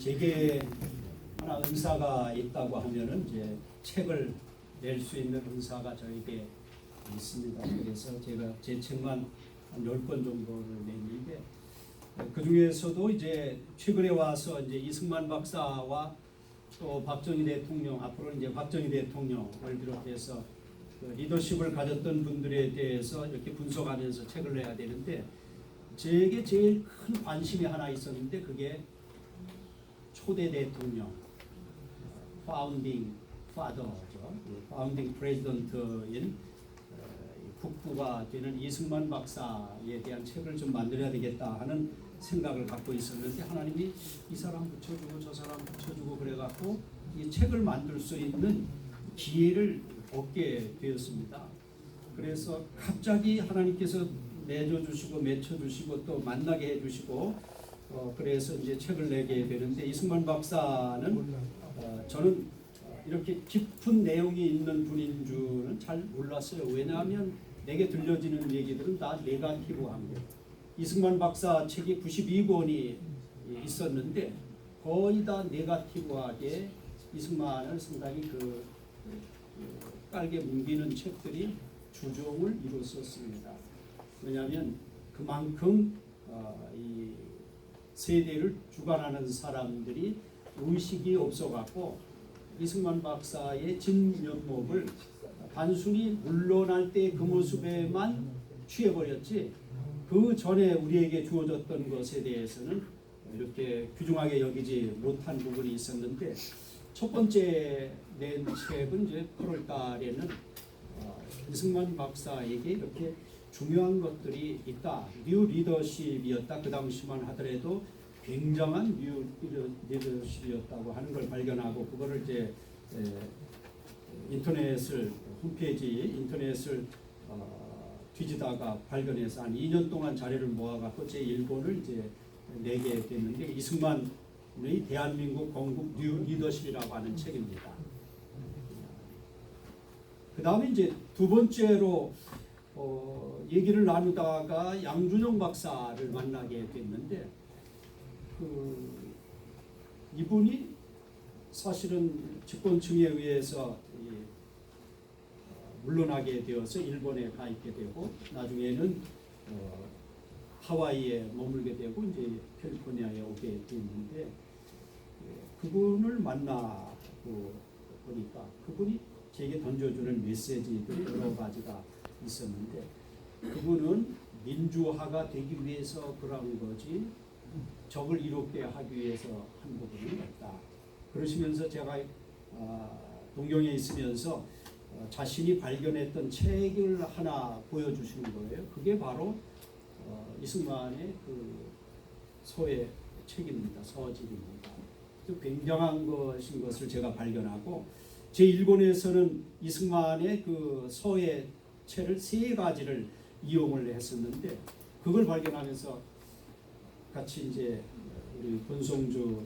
제게 하나 은사가 있다고 하면은 이제 책을 낼 수 있는 은사가 저에게 있습니다. 그래서 제가 제 책만 한 10권 정도를 냈는데 그 중에서도 이제 최근에 와서 이제 이승만 박사와 또 박정희 대통령, 앞으로 이제 박정희 대통령을 비롯해서 그 리더십을 가졌던 분들에 대해서 이렇게 분석하면서 책을 내야 되는데, 제게 제일 큰 관심이 하나 있었는데 그게 초대 대통령, 파운딩 파더죠. 파운딩 프레지던트인 국부가 되는 이승만 박사에 대한 책을 좀 만들어야 되겠다 하는 생각을 갖고 있었는데, 하나님이 이 사람 붙여주고 저 사람 붙여주고 그래갖고 이 책을 만들 수 있는 기회를 얻게 되었습니다. 그래서 갑자기 하나님께서 내줘주시고 맺혀주시고 또 만나게 해주시고 그래서 이제 책을 내게 되는데, 이승만 박사는 저는 이렇게 깊은 내용이 있는 분인 줄은 잘 몰랐어요. 왜냐하면 내게 들려지는 얘기들은 다 네거티브한 거예요. 이승만 박사 책이 92권이 있었는데 거의 다 네거티브하게 이승만을 상당히 깔게 뭉기는 책들이 주종을 이뤘었습니다. 왜냐하면 그만큼 이 세대를 주관하는 사람들이 의식이 없어갖고 이승만 박사의 진면목을 단순히 물러날 때 그 모습에만 취해버렸지, 그 전에 우리에게 주어졌던 것에 대해서는 이렇게 귀중하게 여기지 못한 부분이 있었는데, 첫 번째 낸 책은 이제 8월 달에는 이승만 박사에게 이렇게 중요한 것들이 있다. 뉴 리더십이었다. 그 당시만 하더라도 굉장한 뉴 리더십이었다고 하는 걸 발견하고, 그거를 이제 인터넷을 뒤지다가 발견해서 한 2년 동안 자료를 모아갖고 제 1권을 이제 내게 됐는데, 이승만의 대한민국 건국 뉴 리더십이라고 하는 책입니다. 그 다음에 이제 두 번째로 얘기를 나누다가 양준영 박사를 만나게 됐는데, 이분이 사실은 집권층에 의해서 물러나게 되어서 일본에 가 있게 되고, 나중에는 하와이에 머물게 되고 이제 캘리포니아에 오게 됐는데, 그분을 만나고 보니까 그분이 제게 던져주는 메시지들이 여러 가지가 있었는데, 그분은 민주화가 되기 위해서 그런 거지 적을 이롭게 하기 위해서 한 부분은 없다. 그러시면서 제가 동경에 있으면서 자신이 발견했던 책을 하나 보여주시는 거예요. 그게 바로 이승만의 그 서예 책입니다. 서집입니다. 굉장한 것인 것을 제가 발견하고, 제 1권에서는 이승만의 그 서예체를 3가지를 이용을 했었는데, 그걸 발견하면서 같이 이제 우리 권성주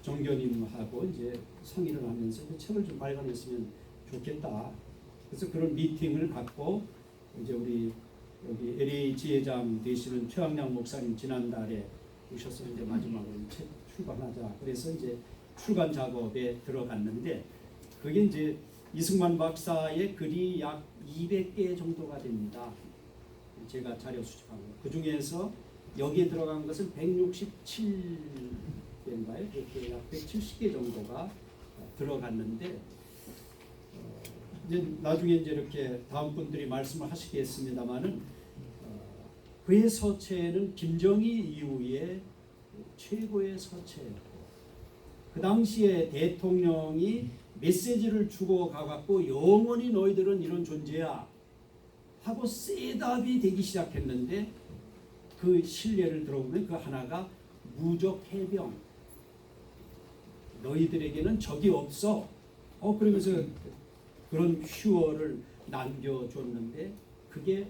정교님하고 이제 상의를 하면서 그 책을 좀 발간했으면 좋겠다. 그래서 그런 미팅을 갖고 이제 우리 여기 LA 지회장 되시는 최학량 목사님 지난달에 오셔서 이제 마지막으로 책 출간하자. 그래서 이제 출간 작업에 들어갔는데, 그게 이제 이승만 박사의 글이 약 200개 정도가 됩니다. 제가 자료 수집한 거. 그 중에서 여기에 들어간 것은 167개인가요? 그렇게 약 170개 정도가 들어갔는데, 이제 나중에 이제 이렇게 다음 분들이 말씀을 하시겠습니다만은, 그의 서체는 김정희 이후에 최고의 서체였고, 그 당시에 대통령이 메시지를 주고 가갖고 영원히 너희들은 이런 존재야 하고 셋업이 되기 시작했는데, 그 신뢰를 들어보면 그 하나가 무적 해병, 너희들에게는 적이 없어. 그러면서 그런 휴어를 남겨줬는데, 그게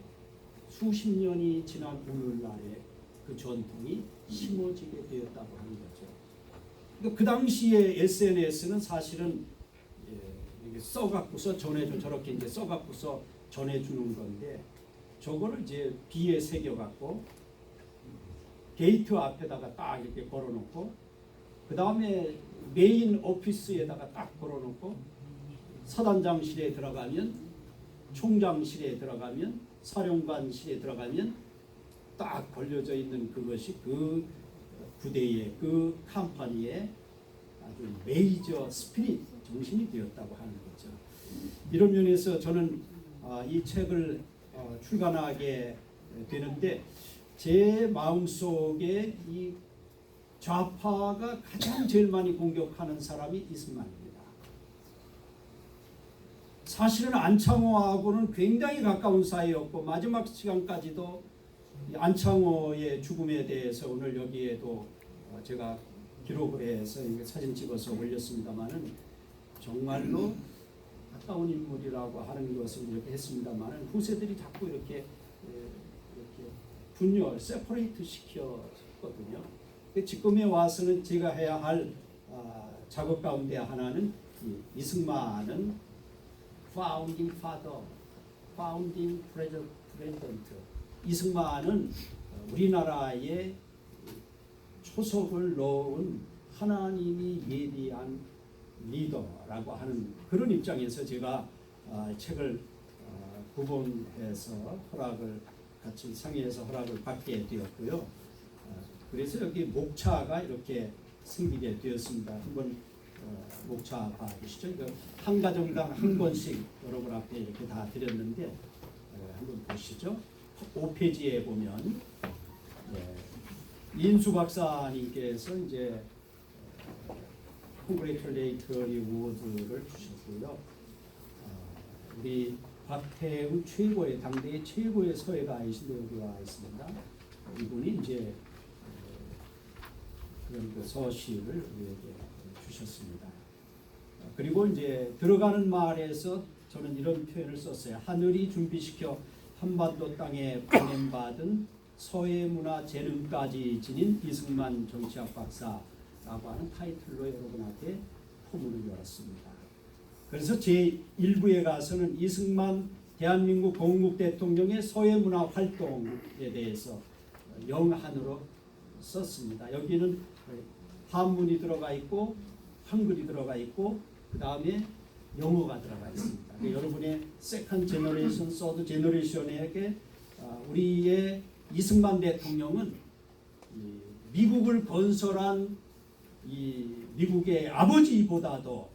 수십 년이 지난 오늘날에 그 전통이 심어지게 되었다고 하는 거죠. 그러니까 그 당시에 SNS는 사실은 써갖고서 전해줘, 저렇게 이제 써갖고서 전해주는 건데, 저거를 이제 비에 새겨갖고 게이트 앞에다가 딱 이렇게 걸어놓고 그 다음에 메인 오피스에다가 딱 걸어놓고 사단장실에 들어가면 총장실에 들어가면 사령관실에 들어가면 딱 걸려져 있는 그것이 그 부대의 그 컴퍼니의 아주 메이저 스피릿 정신이 되었다고 하는 거죠. 이런 면에서 저는 이 책을 출간하게 되는데 제 마음속에 이 좌파가 가장 제일 많이 공격하는 사람이 이승만입니다. 사실은 안창호하고는 굉장히 가까운 사이였고 마지막 시간까지도 안창호의 죽음에 대해서 오늘 여기에도 제가 기록을 해서 사진 찍어서 올렸습니다만은 정말로 가까운 인물이라고 하는 것을 이렇게 했습니다만은 후세들이 자꾸 이렇게 분열, 세퍼레이트 시켰거든요. 지금에 와서는 제가 해야 할 작업 가운데 하나는 이승만은 founding father, founding president. 이승만은 우리나라의 초석을 놓은 하나님이 예비한 리더라고 하는 그런 입장에서 제가 책을 구본해서 허락을 같이 상의해서 허락을 받게 되었고요. 그래서 여기 목차가 이렇게 생기게 되었습니다. 한번 목차 봐주시죠. 이거 한 가정당 한 권씩 여러분 앞에 이렇게 다 드렸는데 한번 보시죠. 5페이지에 보면 인수 박사님께서 이제 콩그레이툴레이터리 우드를 주셨고요. 우리 박태훈 최고의 당대의 최고의 서예가이신데 여기 와 있습니다. 이분이 이제 그런 그 서시를 우리에게 주셨습니다. 그리고 이제 들어가는 말에서 저는 이런 표현을 썼어요. 하늘이 준비시켜 한반도 땅에 보냄받은 서예문화 재능까지 지닌 이승만 정치학 박사라고 하는 타이틀로 여러분한테 포문을 열었습니다. 그래서 제1부에 가서는 이승만 대한민국 건국 대통령의 서예문화 활동에 대해서 영한으로 썼습니다. 여기는 한문이 들어가 있고 한글이 들어가 있고 그 다음에 영어가 들어가 있습니다. 여러분의 세컨드 제너레이션, 서드 제너레이션에게 우리의 이승만 대통령은 미국을 건설한 이 미국의 아버지보다도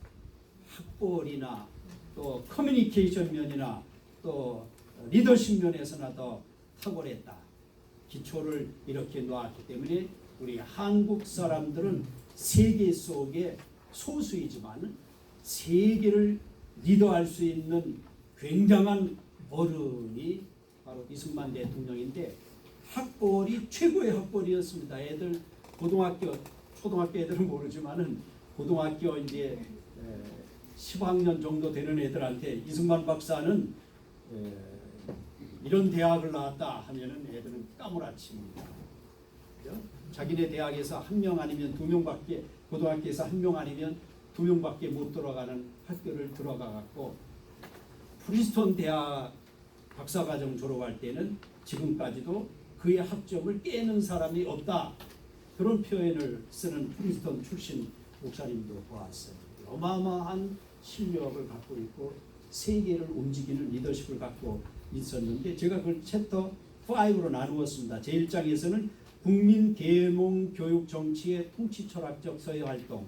학벌이나 또 커뮤니케이션 면이나 또 리더십 면에서나 더 탁월했다. 기초를 이렇게 놓았기 때문에 우리 한국 사람들은 세계 속에 소수이지만 세계를 리더할 수 있는 굉장한 어른이 바로 이승만 대통령인데 학벌이 최고의 학벌이었습니다. 애들 고등학교, 초등학교 애들은 모르지만은 고등학교 이제 10학년 정도 되는 애들한테 이승만 박사는 이런 대학을 나왔다 하면은 애들은 까무라칩니다. 그죠? 자기네 대학에서 한 명 아니면 두 명밖에 고등학교에서 한 명 아니면 두 명밖에 못 들어가는 학교를 들어가 갖고 프린스턴 대학 박사과정 졸업할 때는 지금까지도 그의 학점을 깨는 사람이 없다. 그런 표현을 쓰는 프린스턴 출신 목사님도 보았어요. 어마어마한 실력을 갖고 있고 세계를 움직이는 리더십을 갖고 있었는데 제가 그걸 챕터 5로 나누었습니다. 제1장에서는 국민 계몽 교육 정치의 통치 철학적 서예 활동,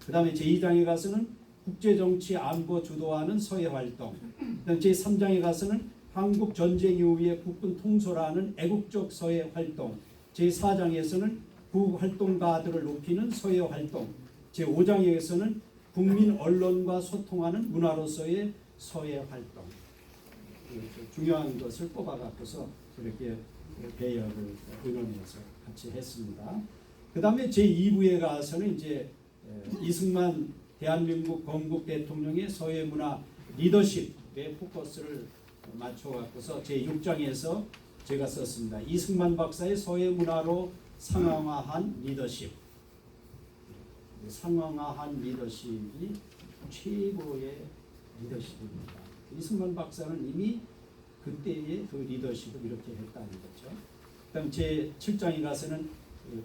그 다음에 제2장에 가서는 국제정치 안보 주도하는 서예 활동, 그다음 제3장에 가서는 한국 전쟁 이후에 국군 통솔하는 애국적 서예 활동, 제4장에서는 부활동가들을 높이는 서예 활동, 제5장에서는 국민 언론과 소통하는 문화로서의 서예 활동. 중요한 것을 뽑아갖고서 이렇게 배열을 의논해서 같이 했습니다. 그 다음에 제2부에 가서는 이제 이승만 대한민국 건국 대통령의 서예문화 리더십에 포커스를 맞춰갖고서 제6장에서 제가 썼습니다. 이승만 박사의 서예문화로 상황화한 리더십. 상황화한 리더십이 최고의 리더십입니다. 이승만 박사는 이미 그때의 그 리더십을 이렇게 했다는 거죠. 그다음 제7장에 가서는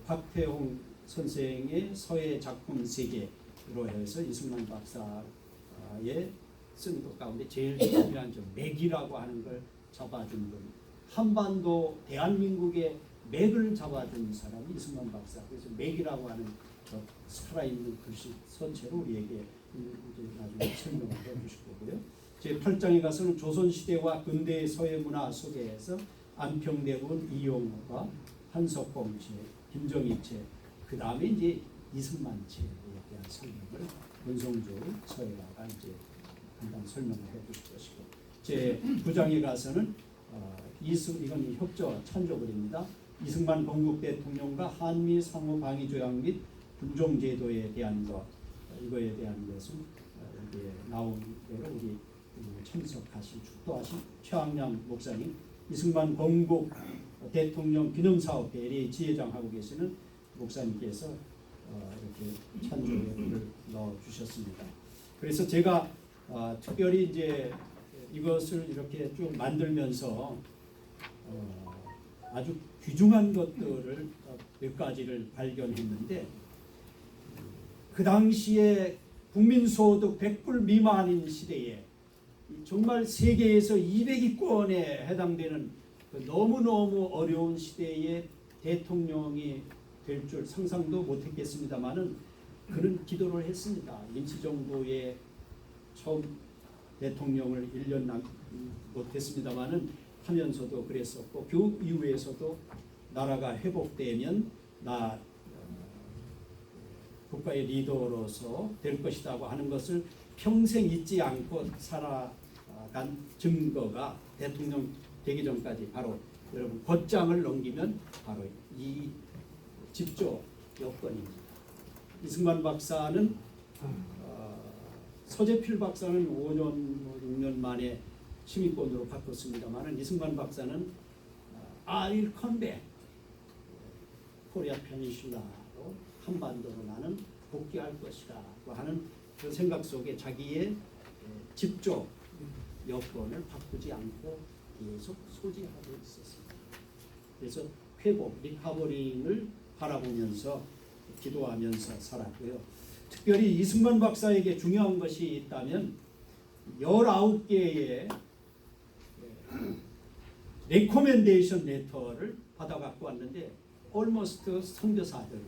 박태홍 선생의 서예 작품 세계로 해서 이승만 박사의 쓴 것 가운데 제일 중요한 점 맥이라고 하는 걸 잡아준 분, 한반도 대한민국의 맥을 잡아준 사람이 이승만 박사. 그래서 맥이라고 하는 저 살아있는 글씨 선체로 우리에게 이제 나중에 설명을 해주실 거고요. 제 8장에 가서는 조선시대와 근대의 서예 문화 속에서 안평대군 이용호가 한석봉 제, 김정희 제, 그 다음에 이제 이승만 제에 대한 설명을 문성조 서예가가 이제 한번 설명을 해주실 것이고, 제 9장에 가서는 이건 협조 찬조글입니다. 이승만 건국 대통령과 한미 상호 방위 조약 및 군종 제도에 대한 것, 이거에 대한 것은 여기에 나온 대로 우리 참석하신 축도하신 최학량 목사님, 이승만 건국 대통령 기념사업 대리 지회장하고 계시는 목사님께서 이렇게 찬조의 글을 넣어 주셨습니다. 그래서 제가 특별히 이제 이것을 이렇게 쭉 만들면서 아주 귀중한 것들을 몇 가지를 발견했는데, 그 당시에 국민소득 100불 미만인 시대에 정말 세계에서 200위권에 해당되는 그 너무너무 어려운 시대에 대통령이 될 줄 상상도 못했겠습니다마는 그는 기도를 했습니다. 임시정부의 처음 대통령을 1년 못했습니다마는 하면서도 그랬었고, 그 이후에서도 나라가 회복되면 나 국가의 리더로서 될 것이라고 하는 것을 평생 잊지 않고 살아간 증거가 대통령 되기 전까지 바로 여러분 곧장을 넘기면 바로 이 집조 여건입니다. 이승만 박사는 서재필 박사는 5년 6년 만에 시민권으로 바꿨습니다만, 이승만 박사는 I'll come back, 코리아 페닌슐라로 한반도로 나는 복귀할 것이라고 하는 그 생각 속에 자기의 집조 여건을 바꾸지 않고 계속 소지하고 있었습니다. 그래서 회복, 리커버링을 바라보면서 기도하면서 살았고요. 특별히 이승만 박사에게 중요한 것이 있다면 19개의 레코멘데이션 레터를 받아갖고 왔는데, almost 선교사들의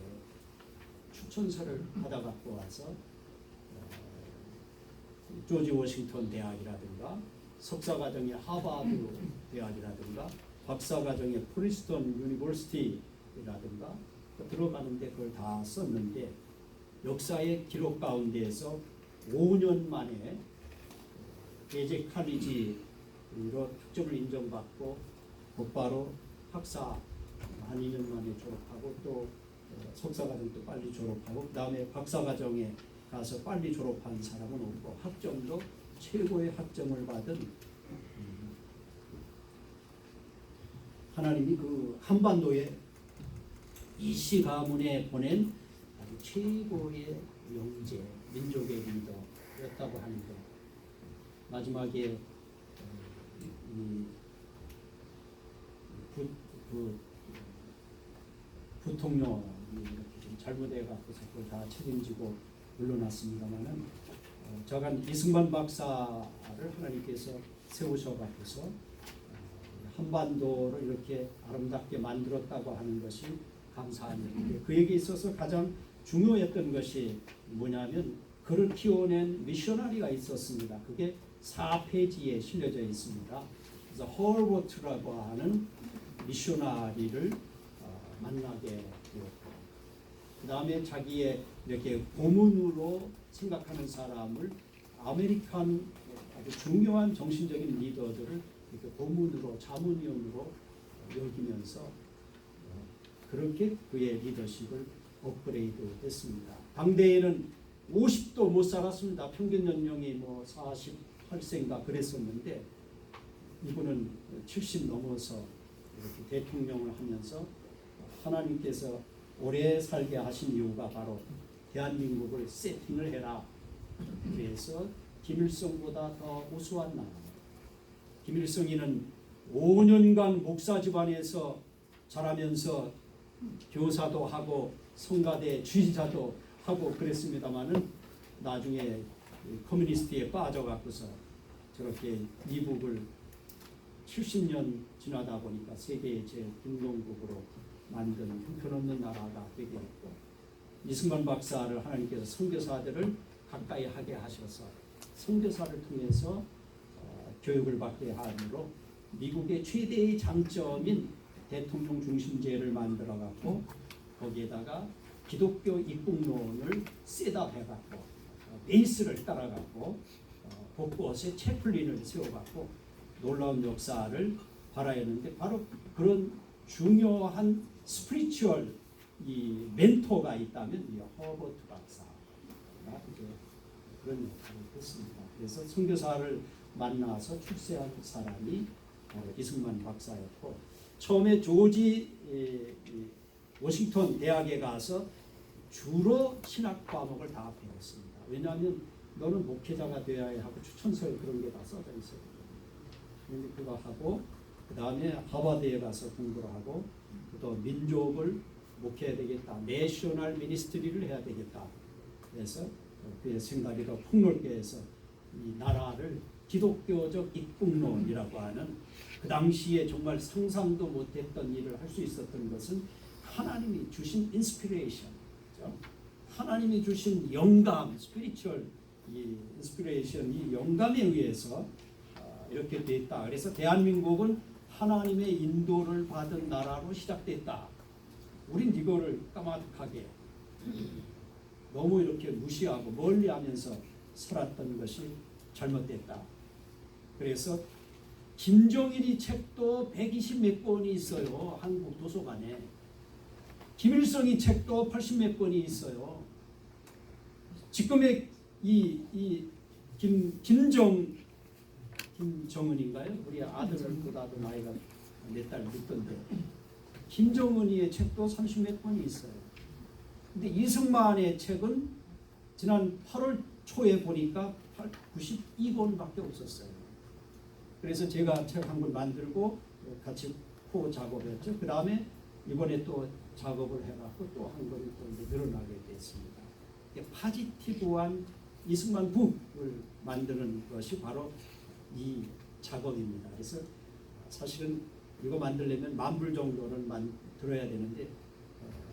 추천서를 받아갖고 와서 조지 워싱턴 대학이라든가 석사과정의 하버드 대학이라든가 박사과정의 프린스턴 유니버시티라든가 들어가는데 그걸 다 썼는데, 역사의 기록 가운데에서 5년 만에 베제 칼리지로 학점을 인정받고 곧바로 학사 한 2년 만에 졸업하고 또 석사과정도 빨리 졸업하고 그 다음에 박사과정에 가서 빨리 졸업한 사람은 없고, 학점도 최고의 학점을 받은 하나님이 그 한반도에 이씨 가문에 보낸 아주 최고의 영재, 민족의 리더였다고 하는데, 마지막에 부통령이 이렇게 좀 잘못해갖고 그걸 다 책임지고 물러났습니다만은, 저간 이승만 박사를 하나님께서 세우셔갖고서 한반도를 이렇게 아름답게 만들었다고 하는 것이 감사한 일인데, 그에게 있어서 가장 중요했던 것이 뭐냐면 그를 키워낸 미셔너리가 있었습니다. 그게 4페이지에 실려져 있습니다. 그래서 헐버트라고 하는 미셔너리를 만나게 되었고, 그 다음에 자기의 이렇게 고문으로 생각하는 사람을 아메리칸 아주 중요한 정신적인 리더들을 이렇게 고문으로 자문위원으로 여기면서 그렇게 그의 리더십을 업그레이드 했습니다. 당대에는 50도 못 살았습니다. 평균 연령이 뭐 48세인가 그랬었는데, 이분은 70 넘어서 이렇게 대통령을 하면서 하나님께서 오래 살게 하신 이유가 바로 대한민국을 세팅을 해라. 그래서 김일성보다 더 우수한 나라. 김일성이는 5년간 목사 집안에서 자라면서 교사도 하고 성가대 주지자도 하고 그랬습니다마는 나중에 커뮤니스트에 빠져갖고서 저렇게 미국을 70년 지나다 보니까 세계의 제일 빈동국으로 만든 형편없는 나라가 되게 했고, 이승만 박사를 하나님께서 선교사들을 가까이 하게 하셔서 선교사를 통해서 교육을 받게 함으로 미국의 최대의 장점인 대통령 중심제를 만들어 갖고 거기에다가 기독교 입국론을 셋업해 갖고 베이스를 따라 갖고 곳곳에 채플린을 세워 갖고 놀라운 역사를 발휘했는데, 바로 그런 중요한 스피리추얼 이 멘토가 있다면 이 허버트 박사가 그런 역할을 했습니다. 그래서 선교사를 만나서 출세한 사람이 이승만 박사였고, 처음에 조지 워싱턴 대학에 가서 주로 신학 과목을 다 배웠습니다. 왜냐하면 너는 목회자가 되어야 하고 추천서에 그런 게 다 써져 있어요. 그런데 그거 하고 그 다음에 하버드에 가서 공부를 하고 또 민족을 목회해야 되겠다, 내셔널 미니스트리를 해야 되겠다. 그래서 그의 생각이 더 폭넓게 해서 이 나라를 기독교적 입국론이라고 하는, 그 당시에 정말 상상도 못했던 일을 할 수 있었던 것은 하나님이 주신 인스피레이션, 하나님이 주신 영감, 스피리추얼 이 인스피레이션, 이 영감에 의해서 이렇게 됐다. 그래서 대한민국은 하나님의 인도를 받은 나라로 시작됐다. 우린 이거를 까마득하게 너무 이렇게 무시하고 멀리하면서 살았던 것이 잘못됐다. 그래서 김정일이 책도 120 몇 권이 있어요. 한국 도서관에. 김일성이 책도 80 몇 권이 있어요. 지금의 김정은인가요? 우리 아들보다도 나이가 몇 달 늦던데 김정은이의 책도 30 몇 권이 있어요. 근데 이승만의 책은 지난 8월 초에 보니까 92권밖에 없었어요. 그래서 제가 책 한 권 만들고 같이 코 작업했죠. 그 다음에 이번에 또 작업을 해갖고 또 한 권이 또 이제 늘어나게 됐습니다. 파지티브한 이승만 북을 만드는 것이 바로 이 작업입니다. 그래서 사실은 이거 만들려면 10,000불 정도는 들어야 되는데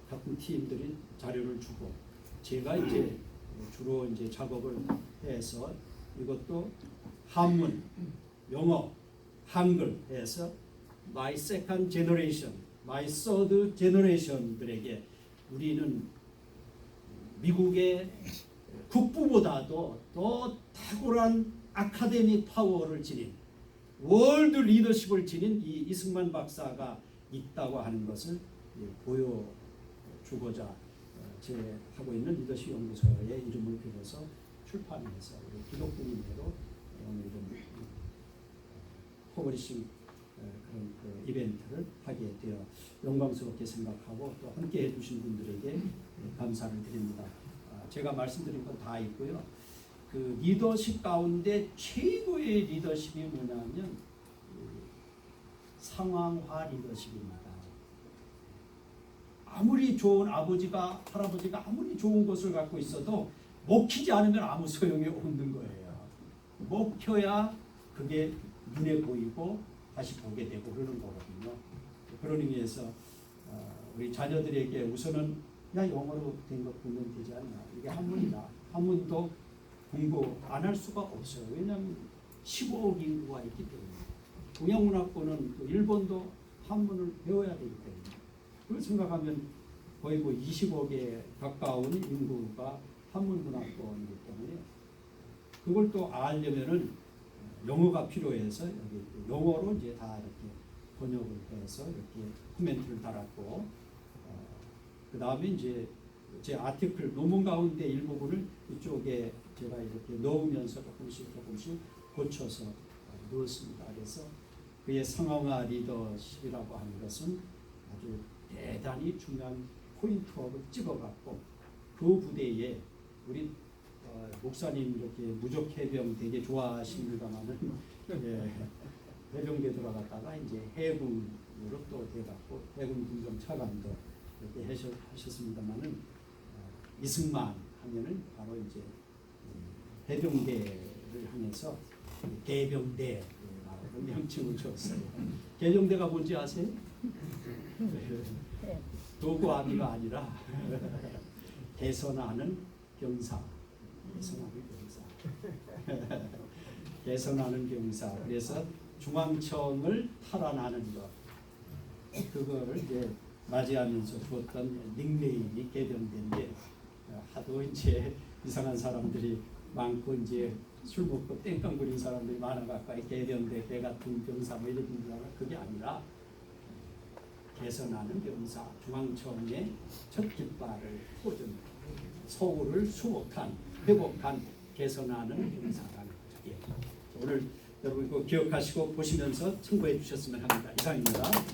같은 팀들이 자료를 주고 제가 이제 주로 이제 작업을 해서 이것도 한문, 영어, 한글 해서 my second generation, my third generation들에게 우리는 미국의 국부보다도 더 탁월한 아카데믹 파워를 지닌 월드 리더십을 지닌 이 이승만 박사가 있다고 하는 것을 보여주고자 제 하고 있는 리더십 연구소의 이름을 빌어서 출판해서 기독교인으로 오늘 좀 퍼블리싱 그런 그 이벤트를 하게 되어 영광스럽게 생각하고 또 함께 해주신 분들에게 감사를 드립니다. 제가 말씀드린 건 다 있고요. 그 리더십 가운데 최고의 리더십이 뭐냐면 상황화 리더십입니다. 아무리 좋은 아버지가 할아버지가 아무리 좋은 것을 갖고 있어도 먹히지 않으면 아무 소용이 없는 거예요. 먹혀야 그게 눈에 보이고 다시 보게 되고 그러는 거거든요. 그런 의미에서 우리 자녀들에게 우선은 야 영어로 된 것 보면 되지 않나. 이게 한문이다. 한문도 공부 안 할 수가 없어요. 왜냐하면 15억 인구가 있기 때문에. 동양문화권은 또 일본도 한문을 배워야 되기 때문에. 그걸 생각하면 거의 20억에 가까운 인구가 한문문화권이기 때문에 그걸 또 알려면은 영어가 필요해서 여기 영어로 이제 다 이렇게 번역을 해서 이렇게 코멘트를 달았고, 그 다음에 이제 제 아티클 논문 가운데 일부분을 이쪽에 제가 이렇게 넣으면서 조금씩 고쳐서 넣었습니다. 그래서 그의 상황화 리더십이라고 하는 것은 아주 대단히 중요한 포인트업을 찍어갖고 그 부대에 우리 목사님 이렇게 무적해병 되게 좋아하십니다만은 해병대 들어갔다가 이제 해군으로 또 돼갖고 해군 군정 차관도 그렇게 하셨습니다만은 이승만 하면은 바로 이제 해병대를 하면서 개병대라고 명칭을 줬어요. 개병대가 뭔지 아세요? 도구아미가 아니라 개선하는 병사. 개선하는 병사. 그래서 중앙청을 탈환하는 것. 그거를 이제 맞이하면서 주었던 닉네임이 개병대인데 하도 이제 이상한 사람들이 많고 이제 술 먹고 땡깡 부린 사람들이 많아갖고 개병대, 개 같은 병사 뭐 이런 줄 알아. 그게 아니라 개선하는 병사, 중앙청의 첫 깃발을 꽂은 서울을 수복한, 회복한 개선하는 병사라는 거죠. 예. 오늘 여러분 그 기억하시고 보시면서 참고해 주셨으면 합니다. 이상입니다.